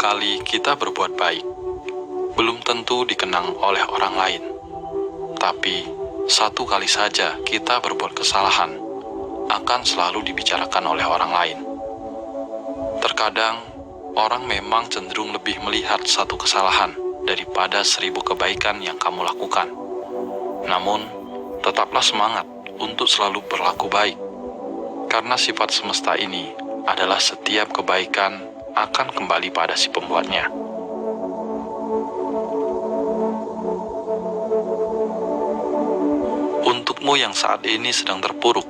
kali kita berbuat baik, belum tentu dikenang oleh orang lain. Tapi, satu kali saja kita berbuat kesalahan, akan selalu dibicarakan oleh orang lain. Terkadang, orang memang cenderung lebih melihat satu kesalahan daripada 1000 kebaikan yang kamu lakukan. Namun, tetaplah semangat untuk selalu berlaku baik, karena sifat semesta ini adalah setiap kebaikan akan kembali pada si pembuatnya. Untukmu yang saat ini sedang terpuruk,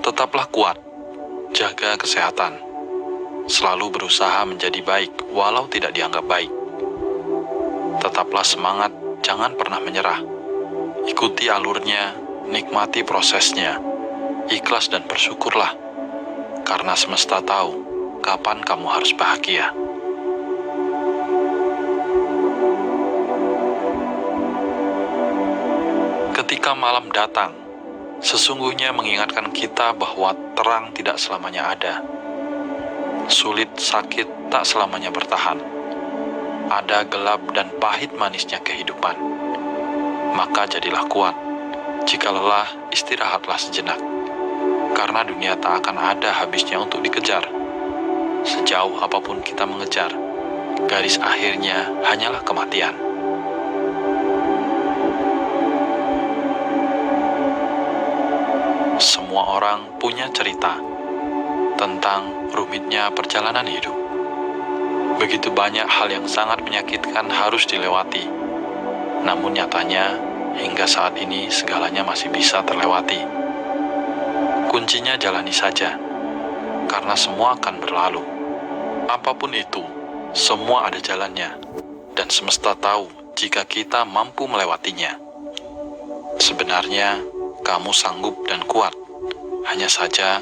tetaplah kuat, jaga kesehatan, selalu berusaha menjadi baik walau tidak dianggap baik. Tetaplah semangat, jangan pernah menyerah. Ikuti alurnya, nikmati prosesnya, ikhlas dan bersyukurlah, karena semesta tahu kapan kamu harus bahagia. Ketika malam datang, sesungguhnya mengingatkan kita bahwa terang tidak selamanya ada. Sulit, sakit tak selamanya bertahan. Ada gelap dan pahit manisnya kehidupan. Maka jadilah kuat. Jika lelah, istirahatlah sejenak. Karena dunia tak akan ada habisnya untuk dikejar. Sejauh apapun kita mengejar, garis akhirnya hanyalah kematian. Semua orang punya cerita tentang rumitnya perjalanan hidup. Begitu banyak hal yang sangat menyakitkan harus dilewati. Namun nyatanya, hingga saat ini segalanya masih bisa terlewati. Kuncinya jalani saja, karena semua akan berlalu. Apapun itu, semua ada jalannya, dan semesta tahu jika kita mampu melewatinya. Sebenarnya, kamu sanggup dan kuat. Hanya saja,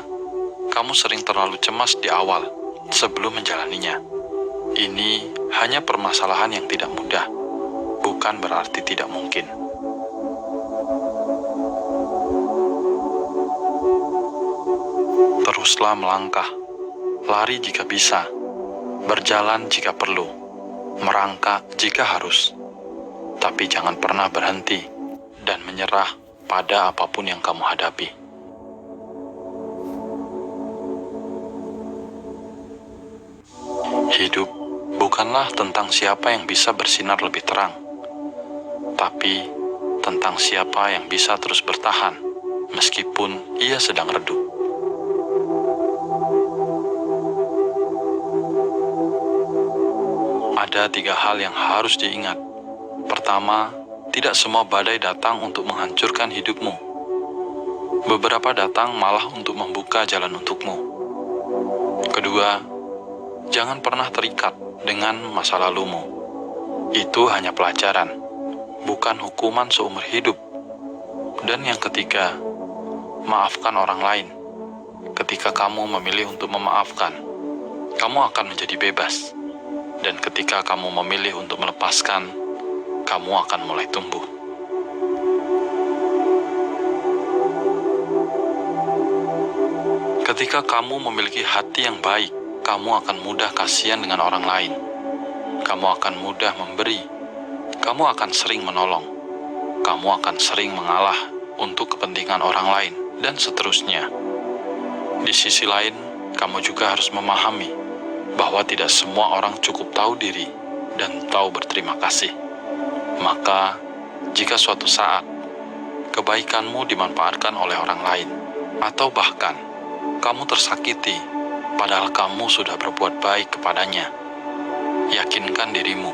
kamu sering terlalu cemas di awal sebelum menjalaninya. Ini hanya permasalahan yang tidak mudah, bukan berarti tidak mungkin. Teruslah melangkah, lari jika bisa, berjalan jika perlu, merangkak jika harus. Tapi jangan pernah berhenti dan menyerah pada apapun yang kamu hadapi. Hidup bukanlah tentang siapa yang bisa bersinar lebih terang, tapi tentang siapa yang bisa terus bertahan meskipun ia sedang redup. Ada 3 hal yang harus diingat. Pertama, tidak semua badai datang untuk menghancurkan hidupmu. Beberapa datang malah untuk membuka jalan untukmu. Kedua, jangan pernah terikat dengan masa lalumu. Itu hanya pelajaran, bukan hukuman seumur hidup. Dan yang ketiga, maafkan orang lain. Ketika kamu memilih untuk memaafkan, kamu akan menjadi bebas. Dan ketika kamu memilih untuk melepaskan, kamu akan mulai tumbuh. Ketika kamu memiliki hati yang baik, kamu akan mudah kasihan dengan orang lain. Kamu akan mudah memberi. Kamu akan sering menolong. Kamu akan sering mengalah untuk kepentingan orang lain, dan seterusnya. Di sisi lain, kamu juga harus memahami bahwa tidak semua orang cukup tahu diri dan tahu berterima kasih. Maka, jika suatu saat kebaikanmu dimanfaatkan oleh orang lain, atau bahkan kamu tersakiti padahal kamu sudah berbuat baik kepadanya, yakinkan dirimu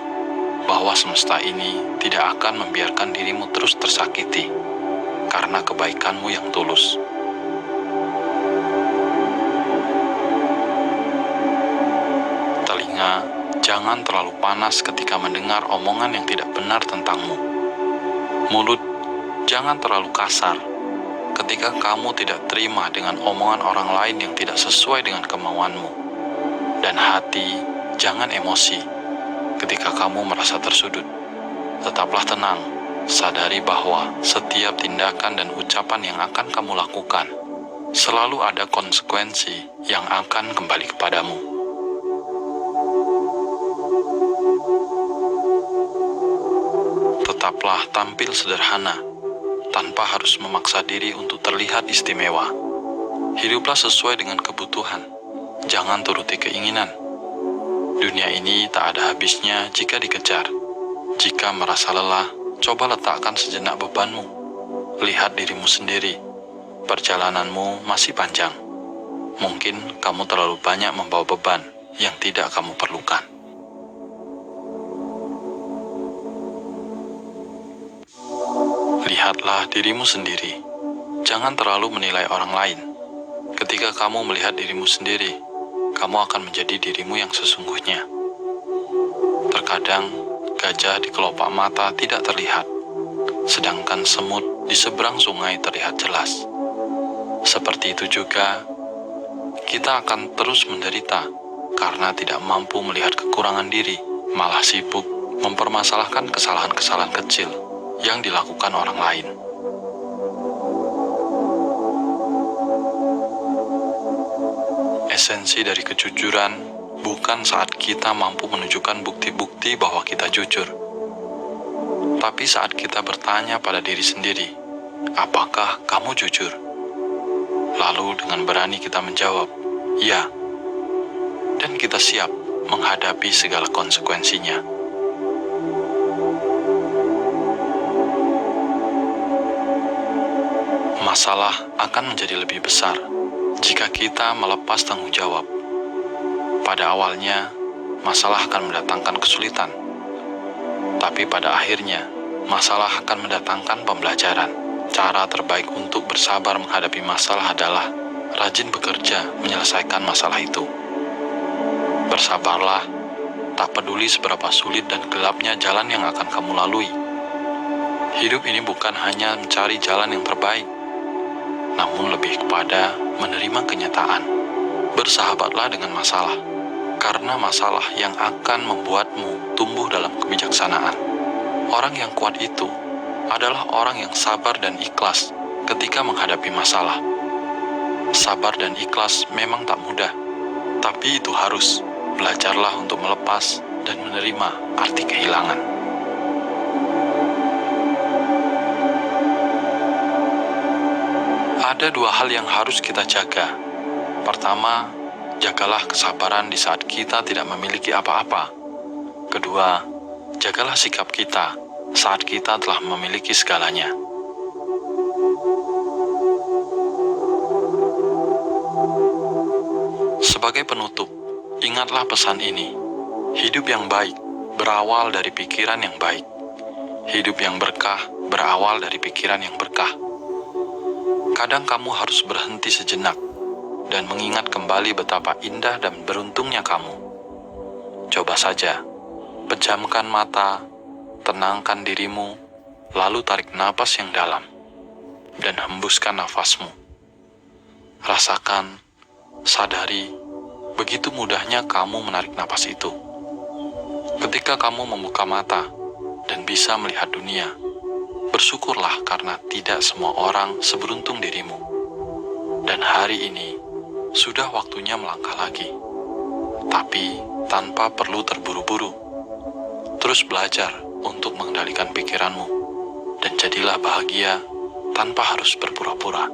bahwa semesta ini tidak akan membiarkan dirimu terus tersakiti karena kebaikanmu yang tulus. Telinga jangan terlalu panas ketika mendengar omongan yang tidak benar tentangmu. Mulut jangan terlalu kasar ketika kamu tidak terima dengan omongan orang lain yang tidak sesuai dengan kemauanmu. Dan hati jangan emosi ketika kamu merasa tersudut. Tetaplah tenang, sadari bahwa setiap tindakan dan ucapan yang akan kamu lakukan selalu ada konsekuensi yang akan kembali kepadamu. Masalah tampil sederhana, tanpa harus memaksa diri untuk terlihat istimewa. Hiduplah sesuai dengan kebutuhan, jangan turuti keinginan. Dunia ini tak ada habisnya jika dikejar. Jika merasa lelah, coba letakkan sejenak bebanmu. Lihat dirimu sendiri, perjalananmu masih panjang. Mungkin kamu terlalu banyak membawa beban yang tidak kamu perlukan. Lihatlah dirimu sendiri. Jangan terlalu menilai orang lain. Ketika kamu melihat dirimu sendiri, kamu akan menjadi dirimu yang sesungguhnya. Terkadang, gajah di kelopak mata tidak terlihat, sedangkan semut di seberang sungai terlihat jelas. Seperti itu juga, kita akan terus menderita karena tidak mampu melihat kekurangan diri, malah sibuk mempermasalahkan kesalahan-kesalahan kecil yang dilakukan orang lain. Esensi dari kejujuran bukan saat kita mampu menunjukkan bukti-bukti bahwa kita jujur, tapi saat kita bertanya pada diri sendiri, apakah kamu jujur? Lalu dengan berani kita menjawab, ya, dan kita siap menghadapi segala konsekuensinya. Masalah akan menjadi lebih besar jika kita melepas tanggung jawab. Pada awalnya, masalah akan mendatangkan kesulitan. Tapi pada akhirnya, masalah akan mendatangkan pembelajaran. Cara terbaik untuk bersabar menghadapi masalah adalah rajin bekerja menyelesaikan masalah itu. Bersabarlah, tak peduli seberapa sulit dan gelapnya jalan yang akan kamu lalui. Hidup ini bukan hanya mencari jalan yang terbaik, namun lebih kepada menerima kenyataan. Bersahabatlah dengan masalah, karena masalah yang akan membuatmu tumbuh dalam kebijaksanaan. Orang yang kuat itu adalah orang yang sabar dan ikhlas ketika menghadapi masalah. Sabar dan ikhlas memang tak mudah, tapi itu harus. Belajarlah untuk melepas dan menerima arti kehilangan. Ada dua hal yang harus kita jaga. Pertama, jagalah kesabaran di saat kita tidak memiliki apa-apa. Kedua, jagalah sikap kita saat kita telah memiliki segalanya. Sebagai penutup, ingatlah pesan ini. Hidup yang baik berawal dari pikiran yang baik. Hidup yang berkah berawal dari pikiran yang berkah. Kadang kamu harus berhenti sejenak dan mengingat kembali betapa indah dan beruntungnya kamu. Coba saja, pejamkan mata, tenangkan dirimu, lalu tarik napas yang dalam, dan hembuskan nafasmu. Rasakan, sadari, begitu mudahnya kamu menarik napas itu. Ketika kamu membuka mata dan bisa melihat dunia, bersyukurlah karena tidak semua orang seberuntung dirimu. Dan hari ini, sudah waktunya melangkah lagi. Tapi tanpa perlu terburu-buru. Terus belajar untuk mengendalikan pikiranmu. Dan jadilah bahagia tanpa harus berpura-pura.